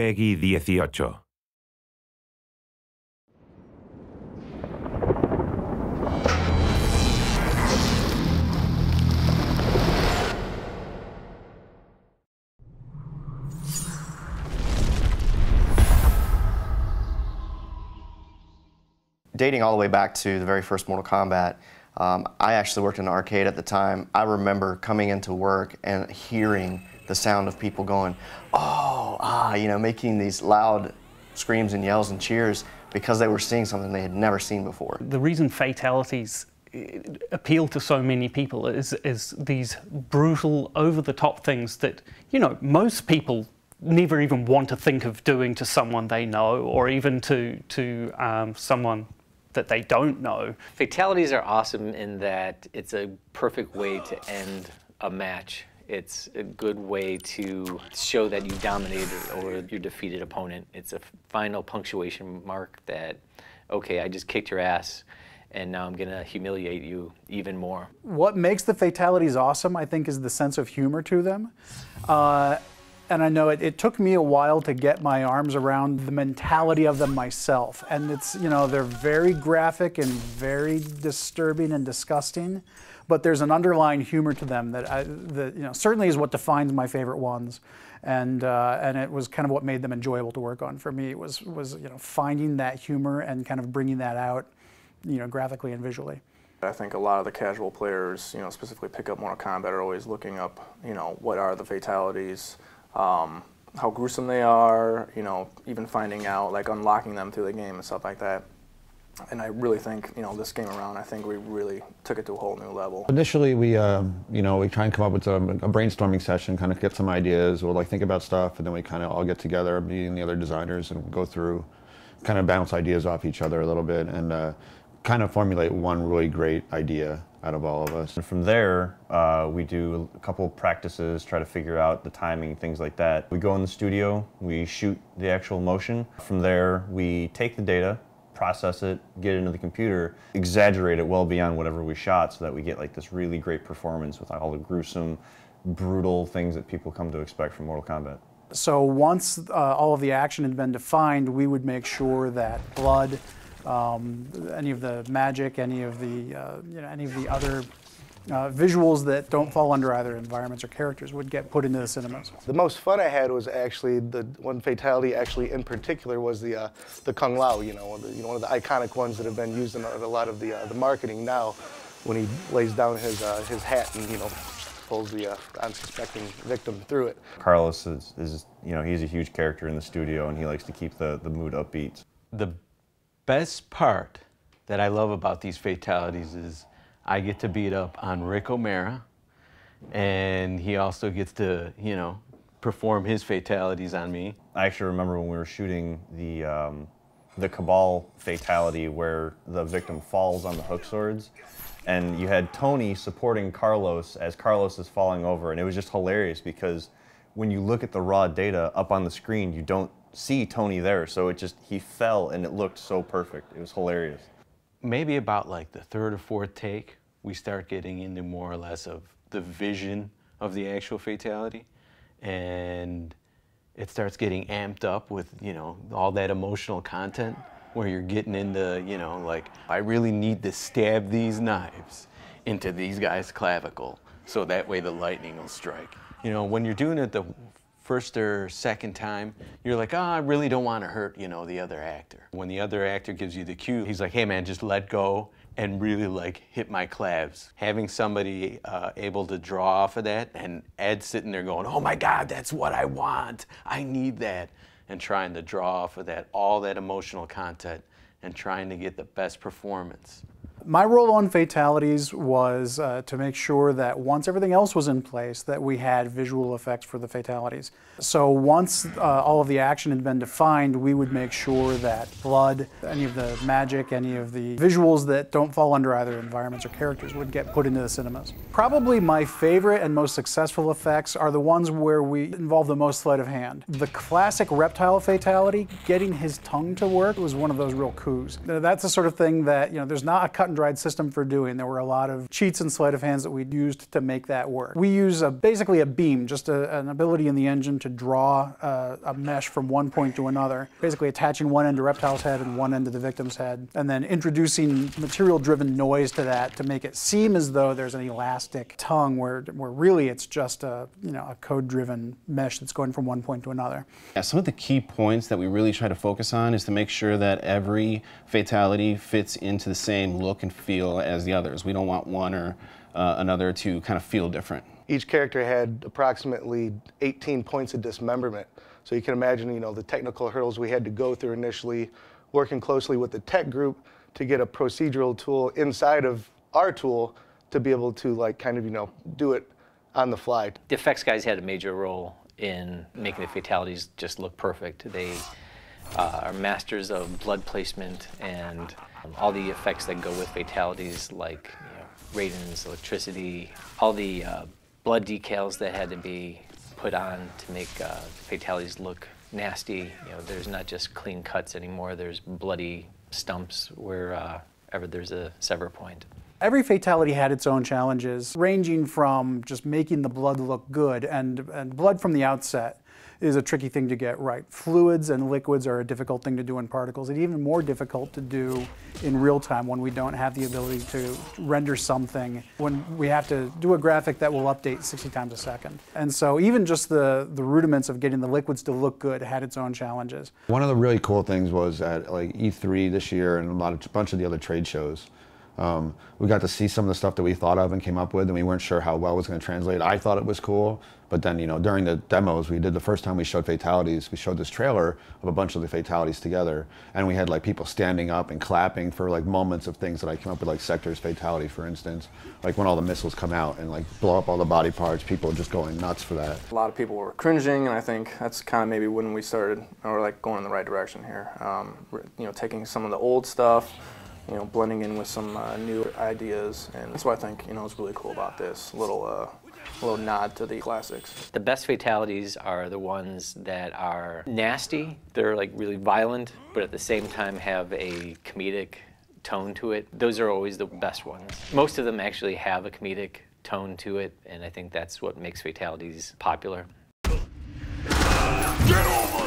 Peggy 18. Dating all the way back to the very first Mortal Kombat, I actually worked in an arcade at the time. I remember coming into work and hearing the sound of people going, oh, ah, you know, making these loud screams and yells and cheers because they were seeing something they had never seen before. The reason Fatalities appeal to so many people is these brutal, over-the-top things that, you know, most people never even want to think of doing to someone they know, or even to someone that they don't know. Fatalities are awesome in that it's a perfect way to end a match. It's a good way to show that you dominated over your defeated opponent. It's a final punctuation mark that, okay, I just kicked your ass, and now I'm gonna humiliate you even more. What makes the Fatalities awesome, I think, is the sense of humor to them. And I know it took me a while to get my arms around the mentality of them myself. And it's, you know, they're very graphic and very disturbing and disgusting, but there's an underlying humor to them that, you know, certainly is what defines my favorite ones. And it was kind of what made them enjoyable to work on for me. It was you know, finding that humor and kind of bringing that out, you know, graphically and visually. I think a lot of the casual players, you know, specifically pick up Mortal Kombat, are always looking up, you know, what are the fatalities, how gruesome they are, you know, even finding out, like unlocking them through the game and stuff like that. And I really think, you know, this game around, I think we really took it to a whole new level. Initially, we, you know, we try and come up with a brainstorming session, kind of get some ideas, or like think about stuff, and then we kind of all get together, me and the other designers, and go through, kind of bounce ideas off each other a little bit, and kind of formulate one really great idea out of all of us. And from there, we do a couple of practices, try to figure out the timing, things like that. We go in the studio, we shoot the actual motion. From there, we take the data, process it, get it into the computer, exaggerate it well beyond whatever we shot so that we get like this really great performance with all the gruesome, brutal things that people come to expect from Mortal Kombat. So once all of the action had been defined, we would make sure that blood, any of the magic, any of the you know, any of the other visuals that don't fall under either environments or characters would get put into the cinemas. The most fun I had was actually the one fatality, actually in particular, was the Kung Lao. You know, one of the iconic ones that have been used in a lot of the marketing now, when he lays down his hat and, you know, pulls the unsuspecting victim through it. Carlos is you know, he's a huge character in the studio, and he likes to keep the mood upbeat. The best part that I love about these fatalities is I get to beat up on Rick O'Mara, and he also gets to, you know, perform his fatalities on me. I actually remember when we were shooting the Cabal fatality where the victim falls on the hook swords, and you had Tony supporting Carlos as Carlos is falling over, and it was just hilarious because when you look at the raw data up on the screen, you don't see Tony there, so it just, he fell and it looked so perfect. It was hilarious. Maybe about like the third or fourth take, we start getting into more or less of the vision of the actual fatality, and it starts getting amped up with, you know, all that emotional content where you're getting into, you know, like, I really need to stab these knives into these guys' clavicle so that way the lightning will strike. You know, when you're doing it the first or second time, you're like, oh, I really don't want to hurt, you know, the other actor. When the other actor gives you the cue, he's like, hey man, just let go and really like hit my claves. Having somebody able to draw off of that, and Ed sitting there going, oh my God, that's what I want, I need that, and trying to draw off of that, all that emotional content, and trying to get the best performance. My role on Fatalities was to make sure that once everything else was in place, that we had visual effects for the fatalities. So once all of the action had been defined, we would make sure that blood, any of the magic, any of the visuals that don't fall under either environments or characters would get put into the cinemas. Probably my favorite and most successful effects are the ones where we involve the most sleight of hand. The classic reptile fatality, getting his tongue to work, was one of those real coups. That's the sort of thing that, you know, there's not a cut and dried system for doing. There were a lot of cheats and sleight of hands that we used to make that work. We use basically a beam, just an ability in the engine to draw a mesh from one point to another, basically attaching one end to Reptile's head and one end to the victim's head, and then introducing material-driven noise to that to make it seem as though there's an elastic tongue where really it's just a code-driven mesh that's going from one point to another. Yeah, some of the key points that we really try to focus on is to make sure that every fatality fits into the same look and feel as the others. We don't want one or another to kind of feel different. Each character had approximately 18 points of dismemberment. So you can imagine, the technical hurdles we had to go through initially, working closely with the tech group to get a procedural tool inside of our tool to be able to do it on the fly. The effects guys had a major role in making the fatalities just look perfect. They are masters of blood placement and all the effects that go with fatalities, like radons, electricity, all the blood decals that had to be put on to make fatalities look nasty. There's not just clean cuts anymore. There's bloody stumps wherever there's a sever point. Every fatality had its own challenges, ranging from just making the blood look good, and blood from the outset is a tricky thing to get right. Fluids and liquids are a difficult thing to do in particles. It's even more difficult to do in real time when we don't have the ability to render something, when we have to do a graphic that will update 60 times a second. And so even just the rudiments of getting the liquids to look good had its own challenges. One of the really cool things was at E3 this year and a bunch of the other trade shows. We got to see some of the stuff that we thought of and came up with, and we weren't sure how well it was going to translate. I thought it was cool, but then, during the demos we did, the first time we showed fatalities, we showed this trailer of a bunch of the fatalities together, and we had people standing up and clapping for moments of things that I came up with, like Sector's fatality, for instance, when all the missiles come out and blow up all the body parts, people just going nuts for that. A lot of people were cringing, and I think that's kind of maybe when we started, or going in the right direction here. Taking some of the old stuff, blending in with some new ideas, and that's what I think is really cool about this little nod to the classics. The best fatalities are the ones that are nasty. They're really violent, but at the same time have a comedic tone to it. Those are always the best ones. Most of them actually have a comedic tone to it, and I think that's what makes fatalities popular. Get over!